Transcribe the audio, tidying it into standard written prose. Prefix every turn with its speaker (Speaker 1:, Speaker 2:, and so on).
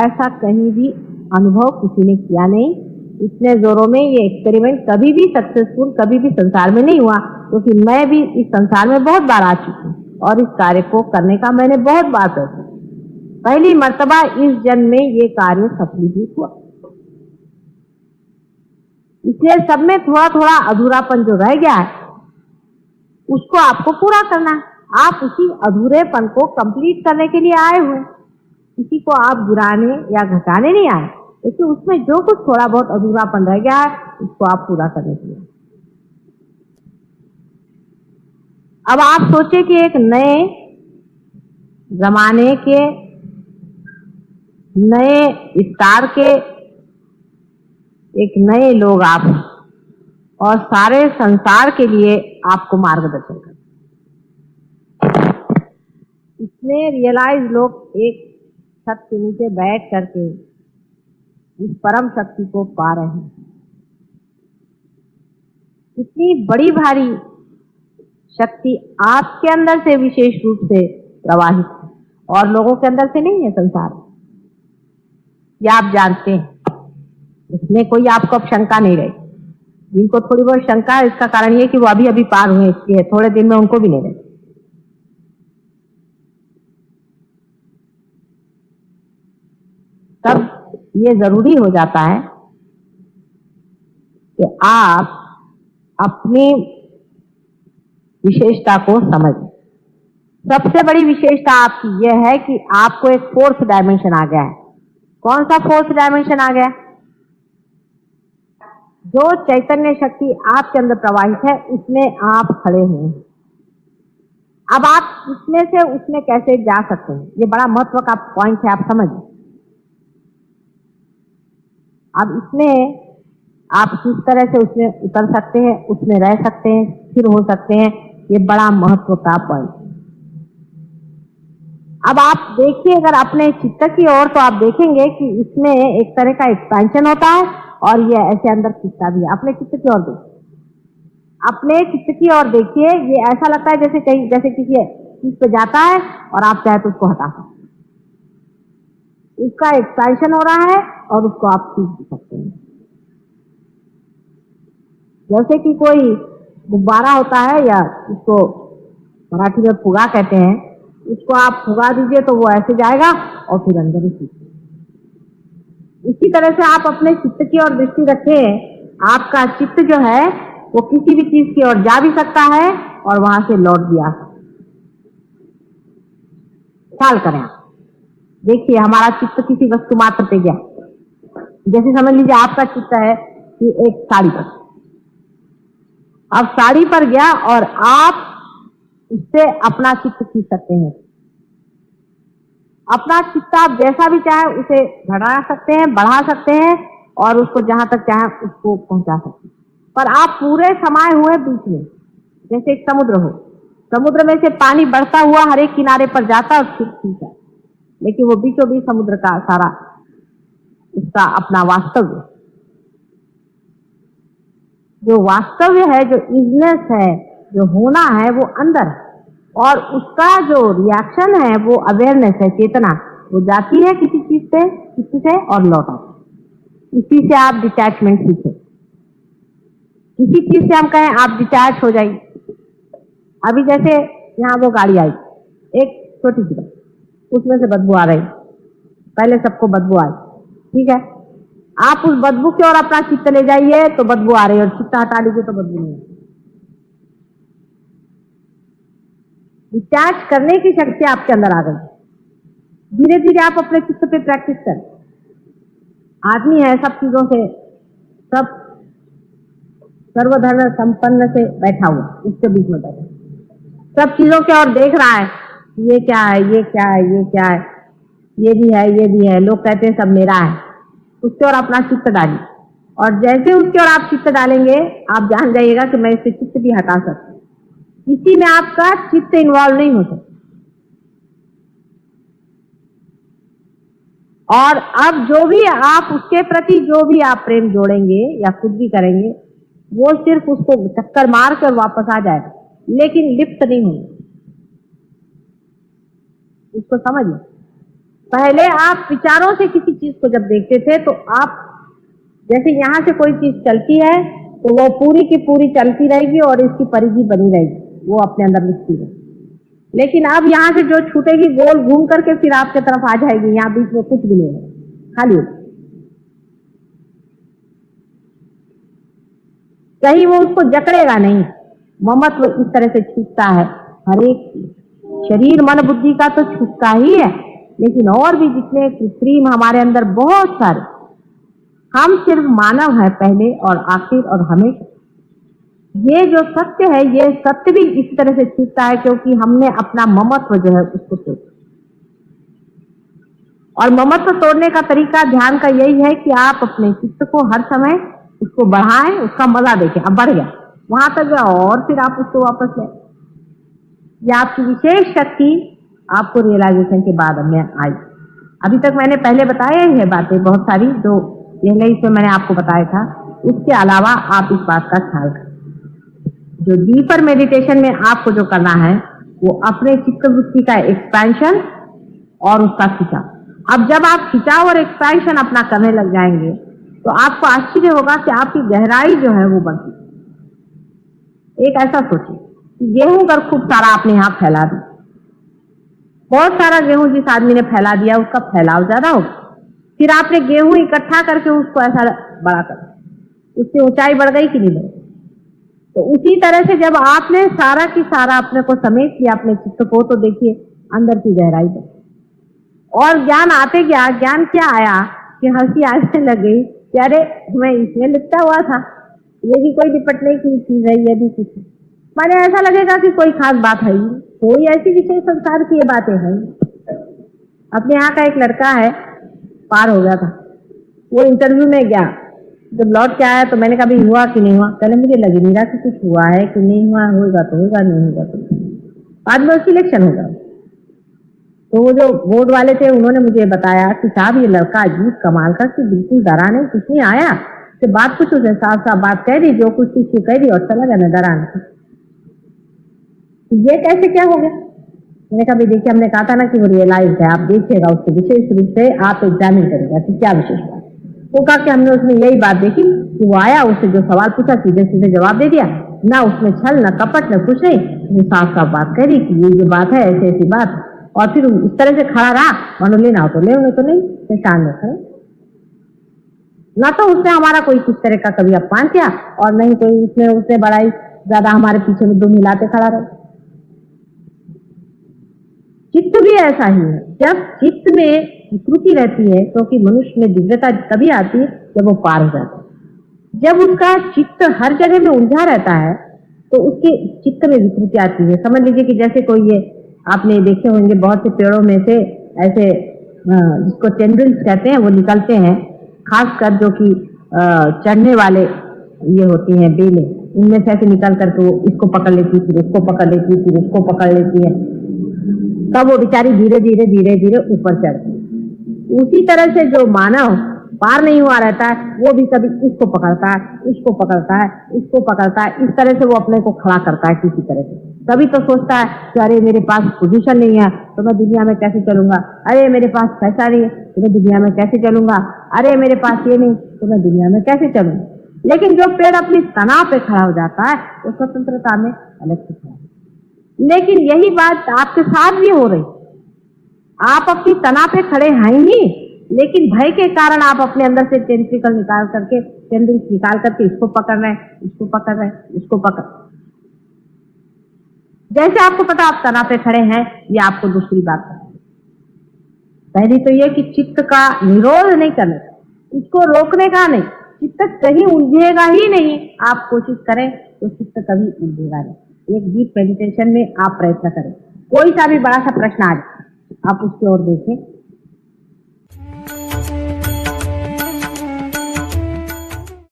Speaker 1: ऐसा कहीं भी अनुभव किसी ने किया नहीं। इतने जोरों में ये एक्सपेरिमेंट कभी भी सक्सेसफुल कभी भी संसार में नहीं हुआ, क्योंकि मैं भी इस संसार में बहुत बार आ चुकी हूँ और इस कार्य को करने का मैंने बहुत बार प्रयत्न किया। पहली मर्तबा इस जन्म में ये कार्य सफलीभूत हुआ। इसलिए सब में थोड़ा थोड़ा अधूरापन जो रह गया है उसको आपको पूरा करना है। आप उसी अधूरेपन को कंप्लीट करने के लिए आए हुए, किसी को आप गिराने या घटाने नहीं आए, लेकिन उसमें जो कुछ थोड़ा बहुत अधूरापन रह गया है उसको आप पूरा करने के लिए। अब आप सोचे कि एक नए जमाने के नए स्टार के एक नए लोग आप, और सारे संसार के लिए आपको मार्गदर्शन कर। इसमें रियलाइज लोग एक छत के नीचे बैठ करके इस परम शक्ति को पा रहे हैं। इतनी बड़ी भारी शक्ति आपके अंदर से विशेष रूप से प्रवाहित है और लोगों के अंदर से नहीं है संसार, ये आप जानते हैं। इसमें कोई आपको अब शंका नहीं रही। जिनको थोड़ी बहुत शंका है इसका कारण ये कि वो अभी अभी पार हुए, इसलिए थोड़े दिन में उनको भी नहीं रही। तब ये जरूरी हो जाता है कि आप अपनी विशेषता को समझें। सबसे बड़ी विशेषता आपकी यह है कि आपको एक फोर्थ डायमेंशन आ गया है। कौन सा फोर्थ डायमेंशन आ गया? जो चैतन्य शक्ति आपके अंदर प्रवाहित है उसमें आप खड़े हुए हैं। अब आप इसमें से उसमें कैसे जा सकते हैं, ये बड़ा महत्व का पॉइंट है, आप समझिए। अब इसमें आप किस तरह से उसमें उतर सकते हैं, उसमें रह सकते हैं, स्थिर हो सकते हैं, ये बड़ा महत्व का पॉइंट है। अब आप देखिए अगर अपने चित्त की ओर, तो आप देखेंगे कि इसमें एक तरह का एक्सपेंशन होता है और ये ऐसे अंदर खिंचता भी है। अपने चित्त की ओर देखिए, अपने चित्त की ओर देखिए। ये ऐसा लगता है जैसे कहीं, जैसे किसी चीज पे जाता है और आप चाहे तो उसको हटा सकते, उसका एक्सपेंशन हो रहा है और उसको आप खींच भी सकते हैं। जैसे कि कोई गुब्बारा होता है, या उसको मराठी में फुगा कहते हैं, उसको आप फुगा दीजिए तो वो ऐसे जाएगा और फिर अंदर ही खींचेगा। इसी तरह से आप अपने चित्त की ओर दृष्टि रखें। आपका चित्त जो है वो किसी भी चीज की ओर जा भी सकता है और वहां से लौट भी आ सकता है। ख्याल करें, आप देखिए हमारा चित्त किसी वस्तु मात्र पे गया। जैसे समझ लीजिए आपका चित्त है कि एक साड़ी पर, अब साड़ी पर गया और आप उससे अपना चित्त खींच सकते हैं। अपना चित्त आप जैसा भी चाहे उसे घटा सकते हैं, बढ़ा सकते हैं और उसको जहां तक चाहे उसको पहुंचा सकते हैं। पर आप पूरे समाये हुए बीच में, जैसे एक समुद्र हो, समुद्र में से पानी बढ़ता हुआ हर एक किनारे पर जाता और फिर खींचता, लेकिन वो बीचों बीच समुद्र का सारा उसका अपना वास्तव्य, जो वास्तव्य है, जो इजनेस है, जो होना है, वो अंदर है। और उसका जो रिएक्शन है वो अवेयरनेस है, चेतना। वो जाती है किसी चीज से, किसी से और लौट आती। इसी से आप डिटैचमेंट सीखें। किसी चीज से हम कहें आप डिटैच हो जाइए। अभी जैसे यहाँ वो गाड़ी आई, एक छोटी सी गाड़ी, उसमें से बदबू आ रही, पहले सबको बदबू आई, ठीक है। आप उस बदबू की ओर अपना चित्त ले जाइए तो बदबू आ रही है, और चित्त हटा लीजिए तो बदबू नहीं है। डिटैच करने की शक्ति आपके अंदर आ गई। धीरे धीरे आप अपने चित्त पे प्रैक्टिस करें। आदमी है सब चीजों से, सब सर्वधर्म संपन्न से बैठा हुआ, उसके बीच में बैठा, सब चीजों की ओर देख रहा है, ये क्या है, ये क्या है, ये क्या है, ये भी है, ये भी है, लोग कहते हैं सब मेरा है। उसके ओर अपना चित्त डालिए, और जैसे उसके ओर आप चित्त डालेंगे आप जान जाइएगा कि मैं इससे चित्त भी हटा सकता हूं। इसी में आपका चित्त इन्वॉल्व नहीं हो सकता। और अब जो भी आप उसके प्रति जो भी आप प्रेम जोड़ेंगे या कुछ भी करेंगे, वो सिर्फ उसको चक्कर मार कर वापस आ जाएगा, लेकिन लिप्त नहीं होगा। इसको समझिए। पहले आप विचारों से किसी चीज को जब देखते थे तो आप जैसे यहाँ से कोई चीज चलती है तो वो पूरी की पूरी चलती रहेगी और इसकी परिधि बनी रहेगी, वो अपने अंदर लिखती है। लेकिन अब यहाँ से जो छूटेगी गोल घूम करके फिर आपके तरफ आ जाएगी, यहाँ बीच में कुछ भी नहीं है, खाली। कहीं वो उसको जकड़ेगा नहीं। ममत्व इस तरह से छूटता है हर एक शरीर मन बुद्धि का तो छूटता ही है, लेकिन और भी जितने कृत्रिम हमारे अंदर बहुत सारे, हम सिर्फ मानव है पहले और आखिर और हमेशा। ये जो सत्य है ये सत्य भी इस तरह से छूटता है क्योंकि हमने अपना ममत्व जो है उसको तोड़ा। और ममत्व तोड़ने का तरीका ध्यान का यही है कि आप अपने चित्त को हर समय उसको बढ़ाएं, उसका मजा देखें। अब बढ़ गया वहां तक गया और फिर आप उसको वापस ले। ये आपकी विशेष शक्ति आपको रियलाइजेशन के बाद में आई। अभी तक मैंने पहले बताया ही है बातें बहुत सारी जो पहले इसमें मैंने आपको बताया था। इसके अलावा आप इस बात का ख्याल करें, जो डीपर मेडिटेशन में आपको जो करना है वो अपने चित्तवृत्ति का एक्सपेंशन और उसका खिंचाव। अब जब आप खिंचाव और एक्सपेंशन अपना करने लग जाएंगे तो आपको आश्चर्य होगा कि आपकी गहराई जो है वो बढ़ती। एक ऐसा सोचिए कि गेहूं अगर खूब सारा आपने यहाँ फैला दिया, बहुत सारा गेहूं जिस आदमी ने फैला दिया उसका फैलाव ज्यादा होगा। फिर आपने गेहूं इकट्ठा करके उसको ऐसा बड़ा कर, उसकी ऊंचाई बढ़ गई कि नहीं बढ़ी? तो उसी तरह से जब आपने सारा की सारा अपने को समेट लिया अपने चित्त को, तो देखिए अंदर की गहराई बढ़ी और ज्ञान आते गया। ज्ञान क्या आया कि हंसी आने लग गई कि अरे मैं इसमें लिपटा हुआ था, ये भी कोई निपटने की चीज है, ये भी कुछ माने ऐसा लगेगा कि कोई खास बात है ही, कोई ऐसी विषय संसार की ये बातें हैं। अपने यहाँ का एक लड़का है, पार हो गया था, वो इंटरव्यू में गया, जब लौट के आया तो मैंने कहा भी हुआ कि नहीं हुआ, पहले मुझे लग नहीं रहा कि कुछ हुआ है कि नहीं हुआ, होगा तो होगा, नहीं होगा तो बाद में सिलेक्शन होगा। तो वो जो बोर्ड वाले थे उन्होंने मुझे बताया कि साहब ये लड़का अजीब कमाल का, कि बिल्कुल डरा नहीं, कुछ नहीं आया, से बात कुछ उसे साफ साफ बात कह दी, जो कुछ चीज कह दी और चला गया, डरा नहीं। ये कैसे क्या हो गया? मैंने कहा भी देखिए हमने कहा था ना कि वो रियलाइज है, आप देखिएगा उसको विशेष रूप से आप एग्जामिन करेगा कि क्या विशेष बात। वो कहा कि हमने उसमें यही बात देखी कि वो आया, उससे जो सवाल पूछा सीधे सीधे जवाब दे दिया, ना उसमें छल ना कपट ना कुछ नहीं, वो साफ साफ बात कह रही कि ये बात है, ऐसी ऐसी बात। और फिर इस तरह से खड़ा रहा, मानो लेना हो तो ले, तो नहीं, पहचान में खड़े। ना तो उसने हमारा कोई किस तरह का कभी अपमान किया और नहीं कोई उसने बड़ाई ज्यादा हमारे पीछे में दो मिलाते खड़ा रहा। चित्त भी ऐसा ही है, जब चित्त में विकृति रहती है क्योंकि मनुष्य में दिव्यता तभी आती है जब वो पार हो जाता है। जब उसका चित्त हर जगह में उलझा रहता है तो उसके चित्त में विकृति आती है। समझ लीजिए कि जैसे कोई, ये आपने देखे होंगे बहुत से पेड़ों में से ऐसे जिसको टेंड्रिल्स कहते हैं वो निकलते हैं, खासकर जो कि चढ़ने वाले ये होती हैं बेलें, उनमें से ऐसे निकल करके वो इसको पकड़ लेती, फिर उसको पकड़ लेती, फिर उसको पकड़ लेती है, तब वो बेचारी धीरे धीरे धीरे धीरे ऊपर चढ़ती। उसी तरह से जो मानव पार नहीं हुआ रहता है वो भी कभी इसको पकड़ता है, इसको पकड़ता है, इसको पकड़ता है, इस तरह से वो अपने को खड़ा करता है किसी तरह से। कभी तो सोचता है कि अरे मेरे पास पोजीशन नहीं है तो मैं दुनिया में कैसे चलूंगा, अरे मेरे पास पैसा नहीं है तो मैं दुनिया में कैसे चलूंगा, अरे मेरे पास ये नहीं तो मैं दुनिया में कैसे चलूंगा। लेकिन जो पेड़ अपनी तना पे खड़ा हो जाता है वो स्वतंत्रता में अलग से खड़ा है। लेकिन यही बात आपके साथ भी हो रही, आप अपनी तना पे खड़े हैं ही, लेकिन भय के कारण आप अपने अंदर से टेंट्रिकल निकाल करके, टेंड्रिल्स निकाल करके इसको पकड़ रहे हैं, इसको पकड़ रहे हैं, इसको पकड़। जैसे आपको पता आप तना पे खड़े हैं, ये आपको दूसरी बात है। पहली तो ये कि चित्त का निरोध नहीं करना, इसको रोकने का नहीं, चित्त कहीं उलझेगा ही नहीं। आप कोशिश करें तो चित्त कभी उलझेगा नहीं। एक डीप मेडिटेशन में आप प्रयत्न करें, कोई सा भी बड़ा सा प्रश्न आ जाए आप उसकी ओर देखें,